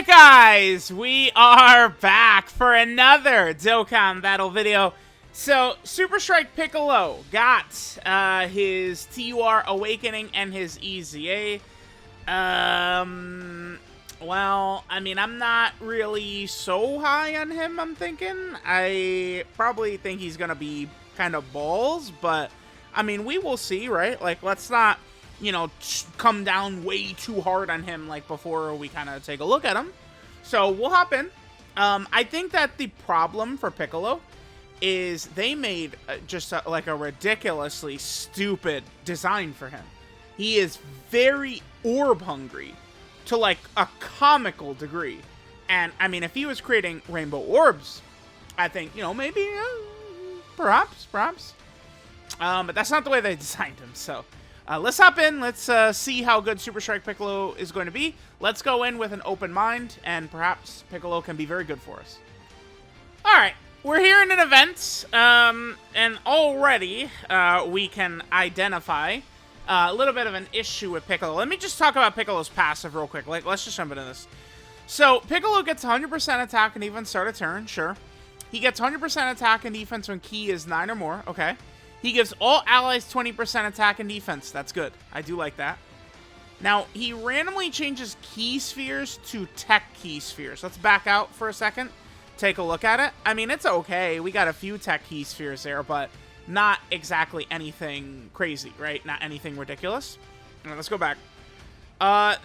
Alright guys, we are back for another Dokkan Battle video. So, Super Strike Piccolo got his TUR Awakening and his EZA. Well, I mean, I'm not really so high on him, I'm thinking. I probably think he's gonna be kind of balls, but, I mean, we will see, right? Like, let's not, you know, come down way too hard on him, like, before we kind of take a look at him. So, we'll hop in. I think that the problem for Piccolo is they made like a ridiculously stupid design for him. He is very orb hungry to like a comical degree. And I mean, if he was creating rainbow orbs, I think, you know, maybe, perhaps. But that's not the way they designed him. So let's hop in. Let's see how good Super Strike Piccolo is going to be. Let's go in with an open mind, and perhaps Piccolo can be very good for us. All right. We're here in an event, and already we can identify a little bit of an issue with Piccolo. Let me just talk about Piccolo's passive real quick. Like, let's just jump into this. So, Piccolo gets 100% attack and defense start a turn, sure. He gets 100% attack and defense when key is 9 or more, okay. He gives all allies 20% attack and defense, that's good. I do like that. Now, he randomly changes key spheres to TEQ key spheres. Let's back out for a second. Take a look at it. I mean, it's okay. We got a few TEQ key spheres there, but not exactly anything crazy, right? Not anything ridiculous. All right, let's go back.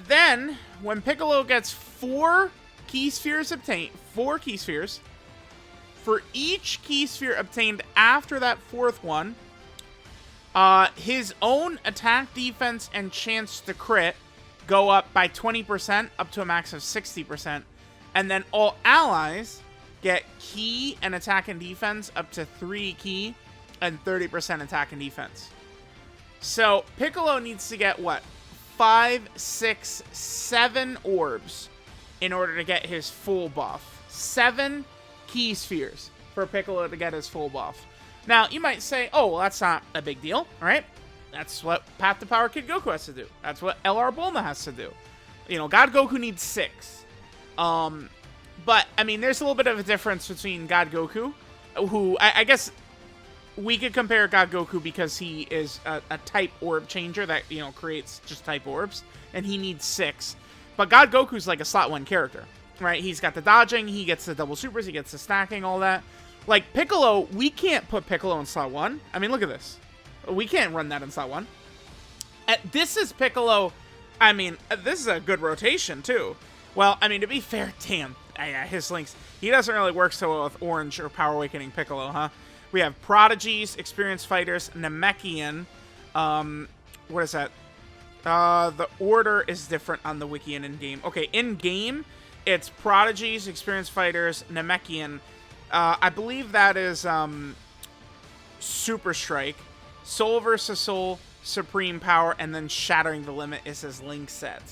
Then, when Piccolo gets 4 key spheres obtained, 4 key spheres, for each key sphere obtained after that 4th one, his own attack, defense, and chance to crit go up by 20%, up to a max of 60%. And then all allies get key and attack and defense up to 3 key and 30% attack and defense. So Piccolo needs to get, what, 5, 6, 7 orbs in order to get his full buff. 7 key spheres for Piccolo to get his full buff. Now, you might say, oh, well, that's not a big deal, right? That's what Path to Power Kid Goku has to do. That's what LR Bulma has to do. You know, God Goku needs 6. But, I mean, there's a little bit of a difference between God Goku, who, I guess we could compare God Goku because he is a type orb changer that, you know, creates just type orbs, and he needs 6. But God Goku's like a slot 1 character, right? He's got the dodging, he gets the double supers, he gets the stacking, all that. Like, Piccolo, we can't put Piccolo in slot 1. I mean, look at this. We can't run that in slot 1. This is Piccolo, I mean, this is a good rotation, too. Well, I mean, to be fair, damn. Yeah, his links. He doesn't really work so well with Orange or Power Awakening Piccolo, huh? We have Prodigies, Experienced Fighters, Namekian. What is that? The order is different on the wiki and in-game. Okay, in-game, it's Prodigies, Experienced Fighters, Namekian. I believe that is Super Strike, Soul vs. Soul, Supreme Power, and then Shattering the Limit is his link set.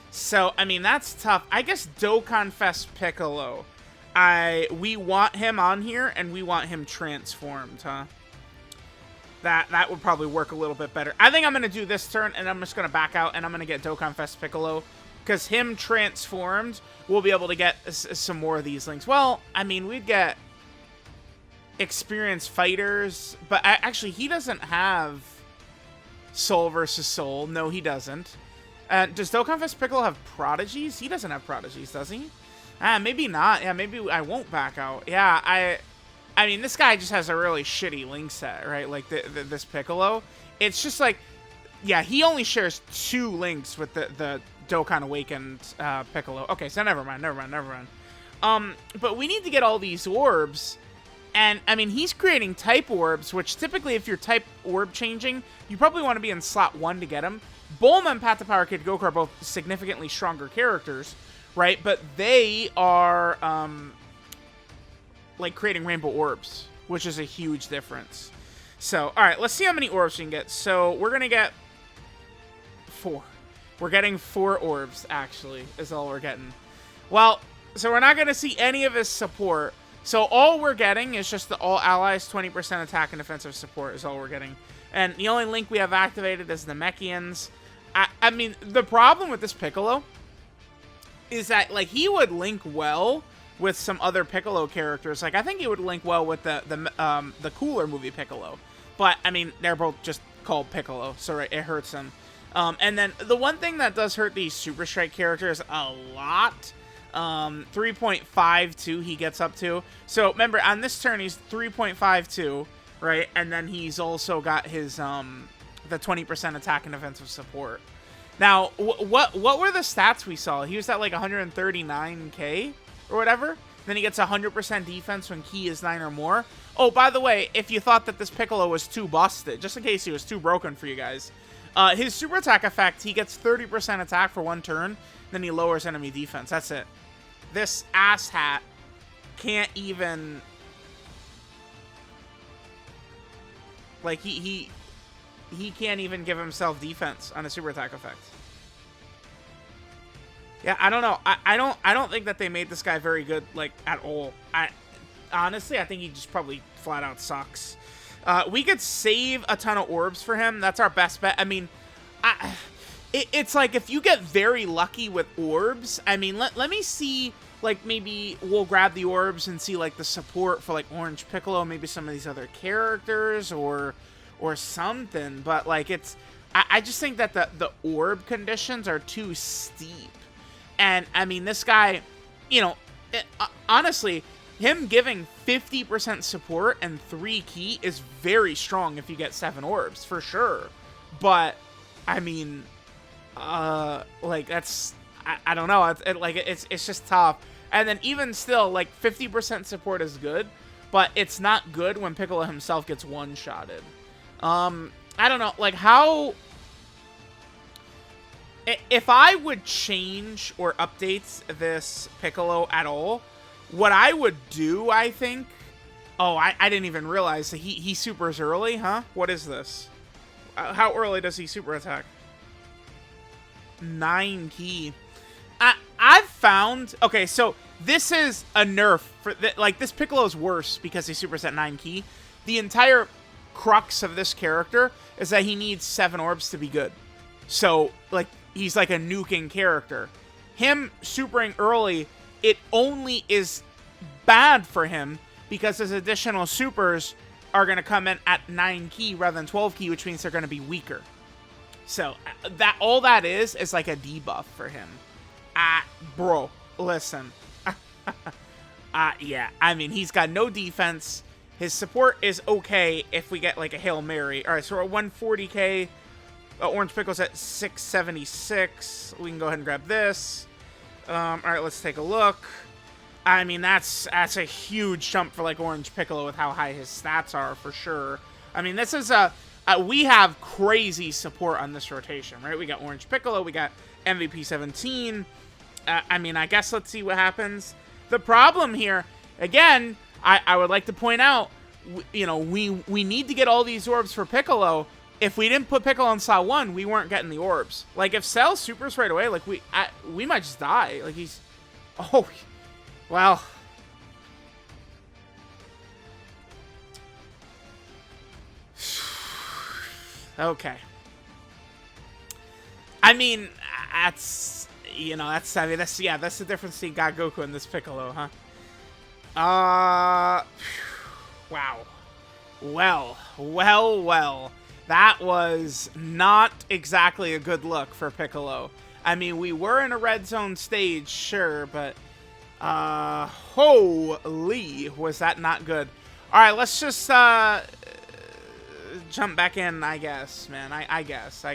So, I mean, that's tough. I guess Dokkan Fest Piccolo. We want him on here, and we want him transformed, huh? That would probably work a little bit better. I think I'm going to do this turn, and I'm just going to back out, and I'm going to get Dokkan Fest Piccolo. Because him transformed, we'll be able to get some more of these links. Well, I mean, we'd get Experienced Fighters, but actually, he doesn't have Soul vs. Soul. No, he doesn't. Does Dokkan Fest Piccolo have Prodigies? He doesn't have Prodigies, does he? Maybe not. Yeah, maybe I won't back out. Yeah, I mean, this guy just has a really shitty link set, right? Like, this Piccolo. It's just like, yeah, he only shares 2 links with the Dokkan Awakened Piccolo. Okay, so never mind. But we need to get all these orbs. And, I mean, he's creating type orbs, which typically, if you're type orb changing, you probably want to be in slot 1 to get them. Bulma and Path to Power Kid Goku are both significantly stronger characters, right? But they are, like, creating rainbow orbs, which is a huge difference. So, alright, let's see how many orbs we can get. So, we're going to get 4. We're getting 4 orbs, actually, is all we're getting. Well, so we're not going to see any of his support. So, all we're getting is just the all allies 20% attack and defensive support is all we're getting. And the only link we have activated is the Namekians. I mean, the problem with this Piccolo is that, like, he would link well with some other Piccolo characters. Like, I think he would link well with the cooler movie Piccolo. But, I mean, they're both just called Piccolo, so it hurts him. And then the one thing that does hurt these Super Strike characters a lot, 3.52 he gets up to. So, remember, on this turn, he's 3.52, right? And then he's also got his, the 20% attack and defensive support. Now, what were the stats we saw? He was at, like, 139k or whatever. Then he gets 100% defense when key is 9 or more. Oh, by the way, if you thought that this Piccolo was too busted, just in case he was too broken for you guys, his super attack effect, he gets 30% attack for 1 turn, then he lowers enemy defense. That's it. This asshat can't even... Like, he can't even give himself defense on a super attack effect. Yeah, I don't know. I don't think that they made this guy very good, like, at all. Honestly, I think he just probably flat out sucks. We could save a ton of orbs for him. That's our best bet. I mean, it's like if you get very lucky with orbs, I mean, let me see, like, maybe we'll grab the orbs and see, like, the support for, like, Orange Piccolo, maybe some of these other characters or something. But, like, it's... I just think that the orb conditions are too steep. And, I mean, this guy, you know, honestly, him giving 50% support and 3 key is very strong if you get 7 orbs, for sure. But, I mean, like, that's, I don't know, it's just tough. And then even still, like, 50% support is good, but it's not good when Piccolo himself gets one-shotted. I don't know, like, how... If I would change or update this Piccolo at all, what I would do, I think... Oh, I didn't even realize that he supers early, huh? What is this? How early does he super attack? 9 key. I've found... Okay, so this is a nerf. Like, this Piccolo is worse because he supers at 9 key. The entire crux of this character is that he needs 7 orbs to be good. So, like... He's like a nuking character. Him supering early, it only is bad for him because his additional supers are going to come in at 9 key rather than 12 key, which means they're going to be weaker. So, all that is like a debuff for him. Bro, listen. Yeah, I mean, he's got no defense. His support is okay if we get like a Hail Mary. All right, so we're at 140k. Orange Pickle's at 676. We can go ahead and grab this. All right, let's take a look. I mean, that's a huge jump for, like, Orange Piccolo with how high his stats are, for sure. I mean, this is we have crazy support on this rotation, right? We got Orange Piccolo. We got MVP 17. I mean, I guess let's see what happens. The problem here, again, I would like to point out, you know, we need to get all these orbs for Piccolo. If we didn't put Piccolo in slot 1, we weren't getting the orbs. Like, if Cell supers right away, like, we might just die. Like, he's... Oh, well... Okay. I mean, that's... You know, that's... I mean, that's... Yeah, that's the difference between God Goku and this Piccolo, huh? Wow. Well. That was not exactly a good look for Piccolo. I mean, we were in a red zone stage, sure, but... holy, was that not good. Alright, let's just, jump back in, I guess, man. I guess.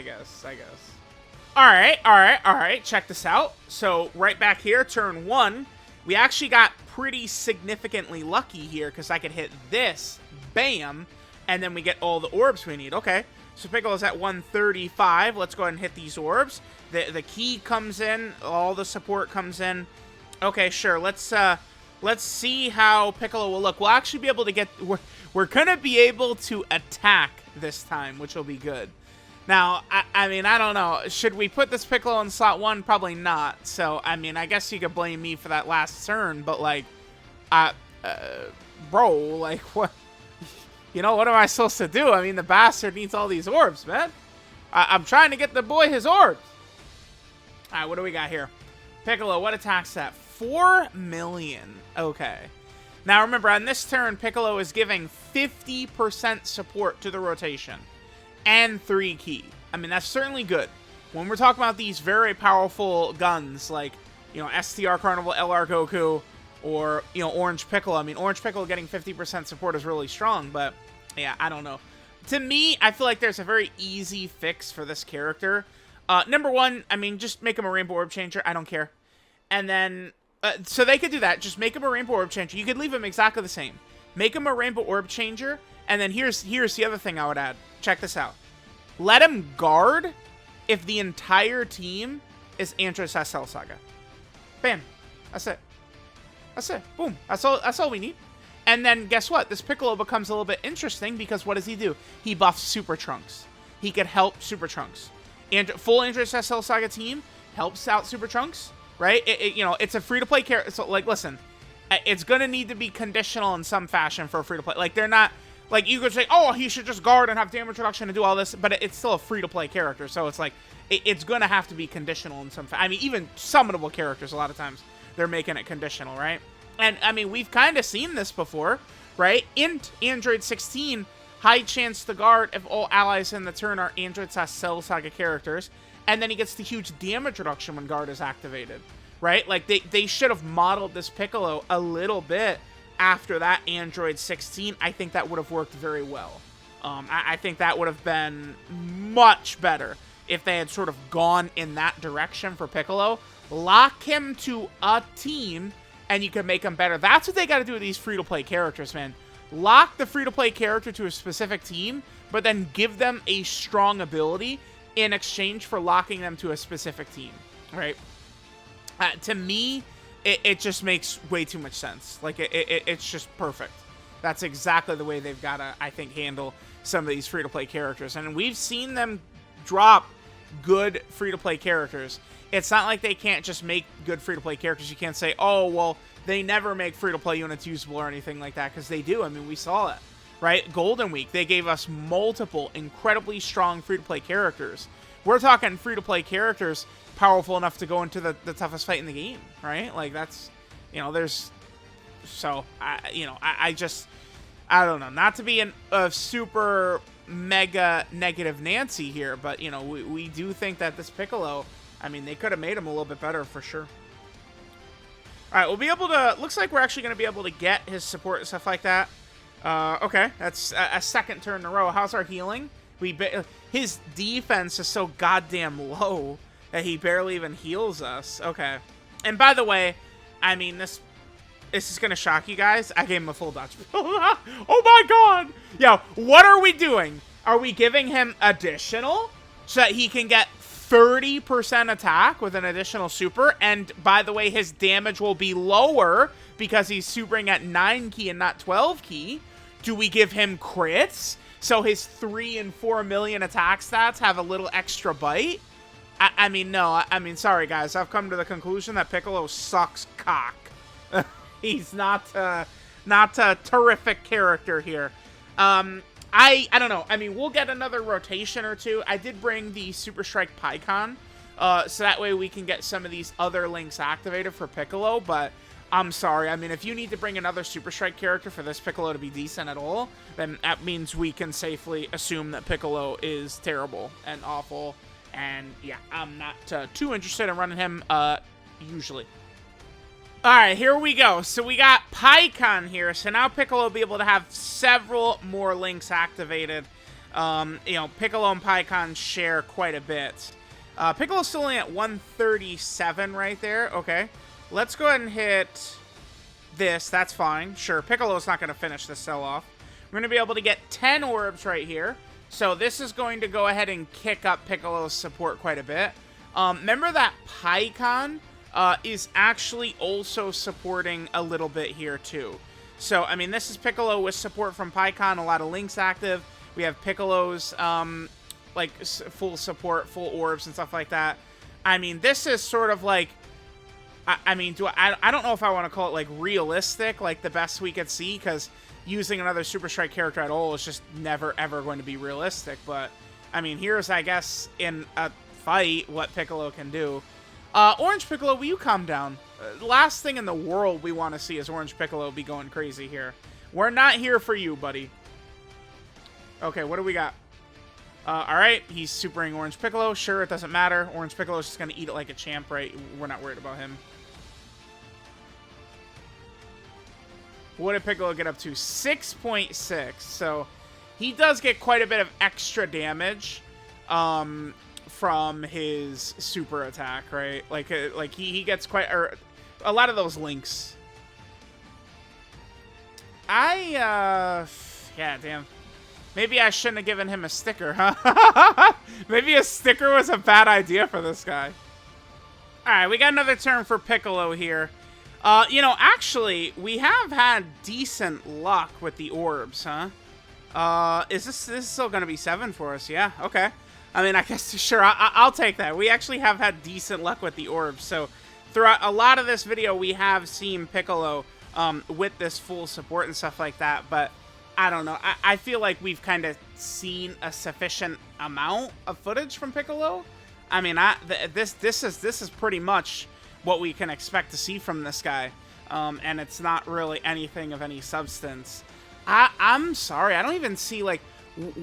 Alright, check this out. So, right back here, turn 1, we actually got pretty significantly lucky here, because I could hit this, bam, and then we get all the orbs we need. Okay, so Piccolo's at 135. Let's go ahead and hit these orbs. The key comes in. All the support comes in. Okay, sure. Let's see how Piccolo will look. We'll actually be able to get... We're going to be able to attack this time, which will be good. Now, I mean, I don't know. Should we put this Piccolo in slot 1? Probably not. So, I mean, I guess you could blame me for that last turn, but, like... bro, like, what... You know, what am I supposed to do? I mean, the bastard needs all these orbs, man. I'm trying to get the boy his orbs. All right, what do we got here? Piccolo, what attacks that? 4 million. Okay. Now remember, on this turn, Piccolo is giving 50% support to the rotation. And 3 ki. I mean, that's certainly good. When we're talking about these very powerful guns, like, you know, STR Carnival, LR Goku, or, you know, Orange Piccolo. I mean, Orange Piccolo getting 50% support is really strong, but, yeah, I don't know. To me, I feel like there's a very easy fix for this character. Number one, I mean, just make him a Rainbow Orb Changer. I don't care. And then, so they could do that. Just make him a Rainbow Orb Changer. You could leave him exactly the same. Make him a Rainbow Orb Changer, and then here's the other thing I would add. Check this out. Let him guard if the entire team is Android Cell Saga. Bam. That's it. That's it. Boom. That's all we need. And then guess what? This Piccolo becomes a little bit interesting because what does he do? He buffs Super Trunks. He could help Super Trunks. And full Android Cell Saga team helps out Super Trunks, right? You know, it's a free-to-play character. So, like, listen, it's going to need to be conditional in some fashion for a free-to-play. Like, they're not... Like, you could say, oh, he should just guard and have damage reduction and do all this, but it's still a free-to-play character, so it's like, it's going to have to be conditional in some I mean, even summonable characters, a lot of times, they're making it conditional, right? And, I mean, we've kind of seen this before, right? In Android 16, high chance to guard if all allies in the turn are Android Cell Saga characters, and then he gets the huge damage reduction when guard is activated, right? Like, they should have modeled this Piccolo a little bit after that Android 16. I think that would have worked very well. I think that would have been much better if they had sort of gone in that direction for Piccolo. Lock him to a team, and you can make him better. That's what they got to do with these free-to-play characters, man. Lock the free-to-play character to a specific team, but then give them a strong ability in exchange for locking them to a specific team, right? To me, it just makes way too much sense. Like, it's just perfect. That's exactly the way they've got to, I think, handle some of these free-to-play characters. And we've seen them drop good free-to-play characters. It's not like they can't just make good free-to-play characters. You can't say, oh, well, they never make free-to-play units usable or anything like that, because they do. I mean, we saw it, right? Golden Week, they gave us multiple incredibly strong free-to-play characters. We're talking free-to-play characters powerful enough to go into the toughest fight in the game, right? Like, that's, you know, there's, so, I just, I don't know, not to be a super mega negative Nancy here, but, you know, we do think that this Piccolo, I mean, they could have made him a little bit better for sure. All right, we'll be able to, looks like we're actually going to be able to get his support and stuff like that. Okay, that's a second turn in a row. How's our healing? His defense is so goddamn low that he barely even heals us. Okay. And by the way, I mean, this is going to shock you guys. I gave him a full dodge. Oh my god! Yo, what are we doing? Are we giving him additional so that he can get 30% attack with an additional super? And by the way, his damage will be lower because he's supering at 9 ki and not 12 ki. Do we give him crits so his 3 and 4 million attack stats have a little extra bite? I mean, no. I mean, sorry, guys. I've come to the conclusion that Piccolo sucks cock. He's not a terrific character here. I don't know. I mean, we'll get another rotation or two. I did bring the Super Strike Piccon, so that way we can get some of these other links activated for Piccolo, but I'm sorry. I mean, if you need to bring another Super Strike character for this Piccolo to be decent at all, then that means we can safely assume that Piccolo is terrible and awful. And yeah, I'm not too interested in running him usually. Alright, here we go. So we got Piccon here. So now Piccolo will be able to have several more links activated. You know, Piccolo and Piccon share quite a bit. Piccolo's still only at 137 right there. Okay. Let's go ahead and hit this. That's fine. Sure, Piccolo's not going to finish this cell off. We're going to be able to get 10 orbs right here. So this is going to go ahead and kick up Piccolo's support quite a bit. Remember that Piccon is actually also supporting a little bit here too. So, I mean, this is Piccolo with support from Piccon, a lot of links active. We have Piccolo's, like, full support, full orbs and stuff like that. I mean, this is sort of like, I mean, I don't know if I want to call it, like, realistic, like the best we could see, because using another Super Strike character at all is just never, ever going to be realistic. But, I mean, here's, I guess, in a fight, what Piccolo can do. Orange Piccolo, will you calm down? Last thing in the world we want to see is Orange Piccolo be going crazy here. We're not here for you, buddy. Okay, what do we got? Alright, he's supering Orange Piccolo. Sure, it doesn't matter. Orange Piccolo's just going to eat it like a champ, right? We're not worried about him. What did Piccolo get up to? 6.6. So, he does get quite a bit of extra damage from his super attack, right? Like he gets quite a lot of those links. Yeah, damn. Maybe I shouldn't have given him a sticker, huh? Maybe a sticker was a bad idea for this guy. Alright, we got another turn for Piccolo here. You know, actually, we have had decent luck with the orbs, huh? Is this still going to be 7 for us? Yeah, okay. I mean, I guess, sure, I'll take that. We actually have had decent luck with the orbs. So, throughout a lot of this video, we have seen Piccolo with this full support and stuff like that. But, I don't know. I feel like we've kind of seen a sufficient amount of footage from Piccolo. I mean, this is pretty much what we can expect to see from this guy. And it's not really anything of any substance. I'm sorry. I don't even see, like,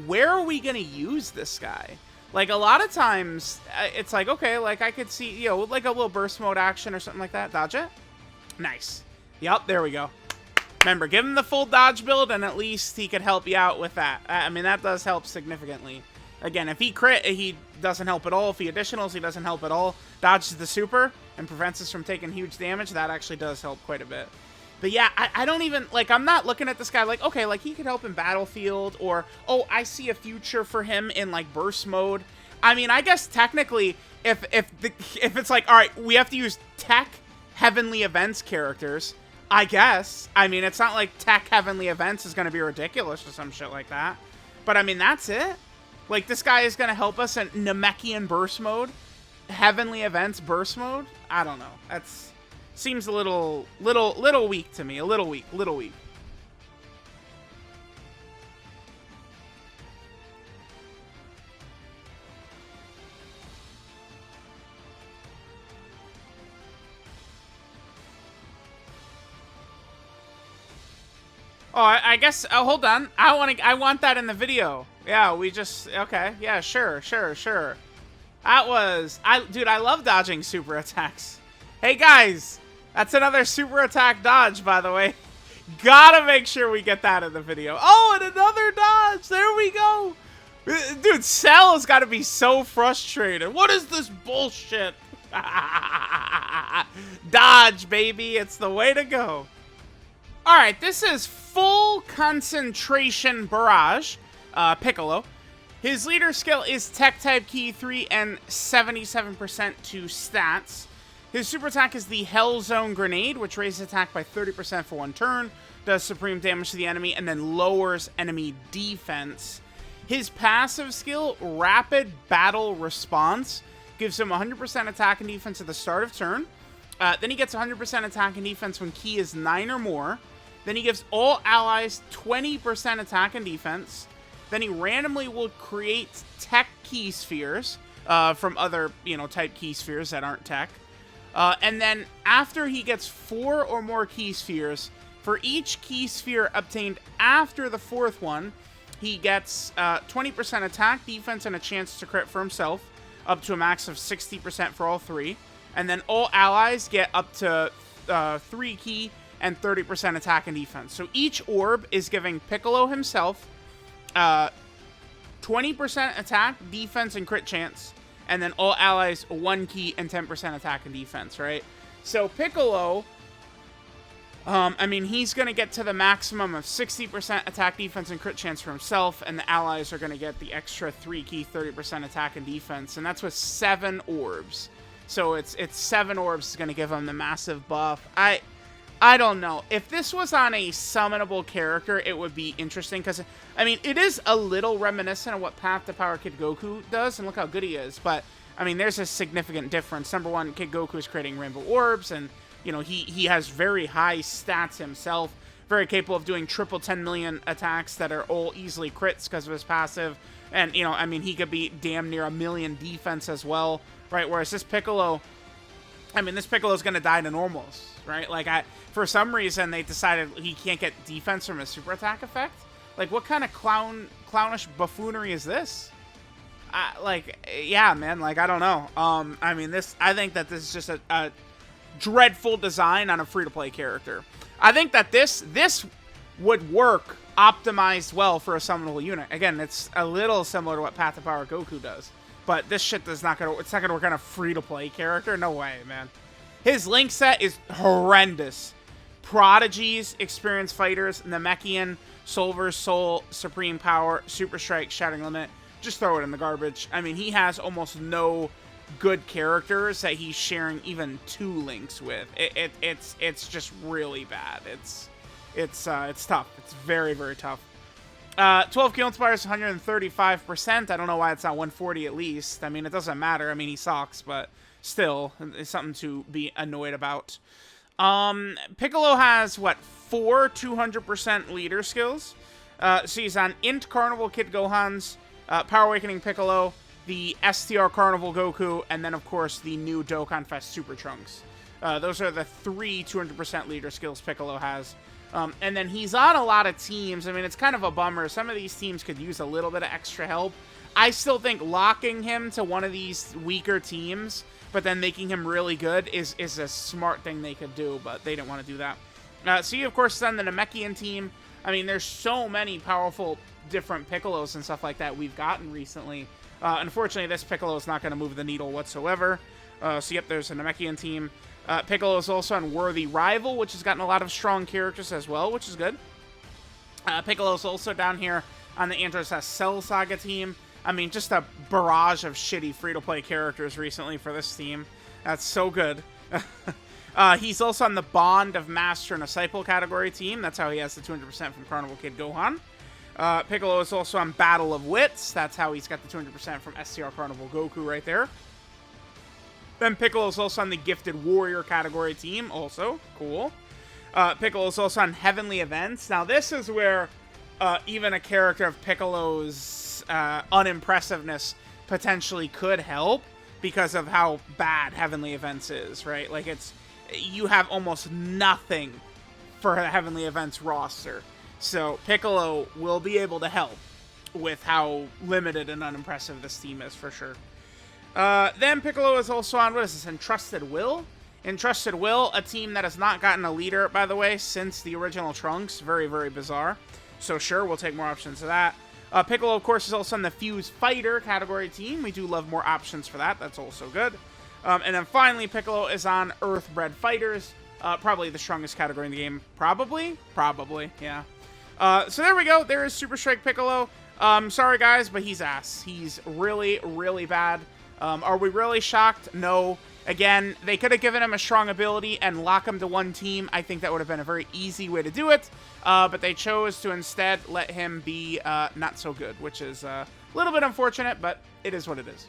where are we going to use this guy? Like, a lot of times, it's like, okay, like, I could see, you know, like a little burst mode action or something like that. Dodge it. Nice. Yep, there we go. Remember, give him the full dodge build, and at least he could help you out with that. I mean, that does help significantly. Again, if he crit, he doesn't help at all. If he additionals, he doesn't help at all. Dodges the super and prevents us from taking huge damage. That actually does help quite a bit. But yeah, I don't even, like, I'm not looking at this guy like, okay, like, he could help in Battlefield, or, oh, I see a future for him in, like, burst mode. I mean, I guess technically, if it's like, all right, we have to use TEQ Heavenly Events characters, I guess. I mean, it's not like TEQ Heavenly Events is going to be ridiculous or some shit like that. But, I mean, that's it. Like, this guy is going to help us in Namekian burst mode, Heavenly Events burst mode. I don't know. That's... seems a little weak to me. A little weak. Oh, I guess. Oh, hold on. I want that in the video. Yeah, we just. Okay. Yeah, sure. That was. Dude, I love dodging super attacks. Hey guys. That's another super attack dodge, by the way. Gotta make sure we get that in the video. Oh, and another dodge. There we go. Dude, Cell has got to be so frustrated. What is this bullshit? Dodge, baby. It's the way to go. All right, this is full concentration barrage. Piccolo. His leader skill is Tech Type Key 3 and 77% to stats. His super attack is the Hell Zone Grenade, which raises attack by 30% for 1 turn, does supreme damage to the enemy, and then lowers enemy defense. His passive skill, Rapid Battle Response, gives him 100% attack and defense at the start of turn. Then he gets 100% attack and defense when key is 9 or more. Then he gives all allies 20% attack and defense. Then he randomly will create tech key spheres from other, type key spheres that aren't tech. And then after he gets 4 or more key spheres, for each key sphere obtained after the 4th one, he gets 20% attack, defense, and a chance to crit for himself, up to a max of 60% for all 3. And then all allies get up to 3 key and 30% attack and defense. So each orb is giving Piccolo himself 20% attack, defense, and crit chance. And then all allies 1 key and 10% attack and defense, right? So Piccolo, I mean, he's going to get to the maximum of 60% attack, defense, and crit chance for himself, and the allies are going to get the extra 3 key, 30% attack and defense, and that's with 7 orbs. So it's 7 orbs is going to give him the massive buff. I don't know. If this was on a summonable character, it would be interesting, because, I mean, it is a little reminiscent of what Path to Power Kid Goku does, and look how good he is, but, I mean, there's a significant difference. Number one, Kid Goku is creating rainbow orbs, and, he has very high stats himself, very capable of doing triple 10 million attacks that are all easily crits because of his passive, and, I mean, he could be damn near 1 million defense as well, right, whereas this Piccolo, I mean, this Piccolo's gonna die to normals, right? Like, for some reason, they decided he can't get defense from his super attack effect. Like, what kind of clownish buffoonery is this? Like, yeah, man, like, I don't know. I mean, I think that this is just a dreadful design on a free-to-play character. I think that this would work optimized well for a summonable unit. Again, it's a little similar to what Path to Power Goku does. But this shit it's not gonna work on a free-to-play character. No way, man. His link set is horrendous. Prodigies, Experienced Fighters, Namekian, Solver's Soul, Supreme Power, Super Strike, Shattering Limit. Just throw it in the garbage. I mean, he has almost no good characters that he's sharing even 2 links with. It's just really bad. It's tough. It's very, very tough. 12 Kill Inspires 135%. I don't know why it's not 140 at least. I mean, it doesn't matter. I mean, he sucks, but still, it's something to be annoyed about. Piccolo has, what, 4 200% leader skills? So he's on Int Carnival Kid Gohan's, Power Awakening Piccolo, the STR Carnival Goku, and then, of course, the new Dokkan Fest Super Trunks. Those are the 3 200% leader skills Piccolo has. And then he's on a lot of teams. I mean, it's kind of a bummer. Some of these teams could use a little bit of extra help. I still think locking him to one of these weaker teams, but then making him really good is a smart thing they could do, but they didn't want to do that. So you, of course, send the Namekian team. I mean, there's so many powerful different Piccolos and stuff like that we've gotten recently. Unfortunately, this Piccolo is not going to move the needle whatsoever. So, yep, there's a Namekian team. Piccolo is also on Worthy Rival, which has gotten a lot of strong characters as well, which is good. Piccolo is also down here on the Andros Cell Saga team. I mean, just a barrage of shitty free-to-play characters recently for this team. That's so good. He's also on the Bond of Master and Disciple category team. That's how he has the 200% from Carnival Kid Gohan. Piccolo is also on Battle of Wits. That's how he's got the 200% from STR Carnival Goku right there. Then Piccolo is also on the Gifted Warrior category team. Also, cool. Piccolo is also on Heavenly Events. Now, this is where even a character of Piccolo's unimpressiveness potentially could help because of how bad Heavenly Events is, right? Like, you have almost nothing for a Heavenly Events roster. So, Piccolo will be able to help with how limited and unimpressive this team is, for sure. Then Piccolo is also on, what is this, Entrusted Will? Entrusted Will, a team that has not gotten a leader, by the way, since the original Trunks. Very, very bizarre. So sure, we'll take more options of that. Piccolo, of course, is also on the Fuse Fighter category team. We do love more options for that. That's also good. And then finally, Piccolo is on Earthbred Fighters. Probably the strongest category in the game. Probably, yeah. So there we go. There is Super Strike Piccolo. Sorry, guys, but he's ass. He's really, really bad. Are we really shocked? No. Again, they could have given him a strong ability and lock him to one team. I think that would have been a very easy way to do it. But they chose to instead let him be not so good, which is a little bit unfortunate, but it is what it is.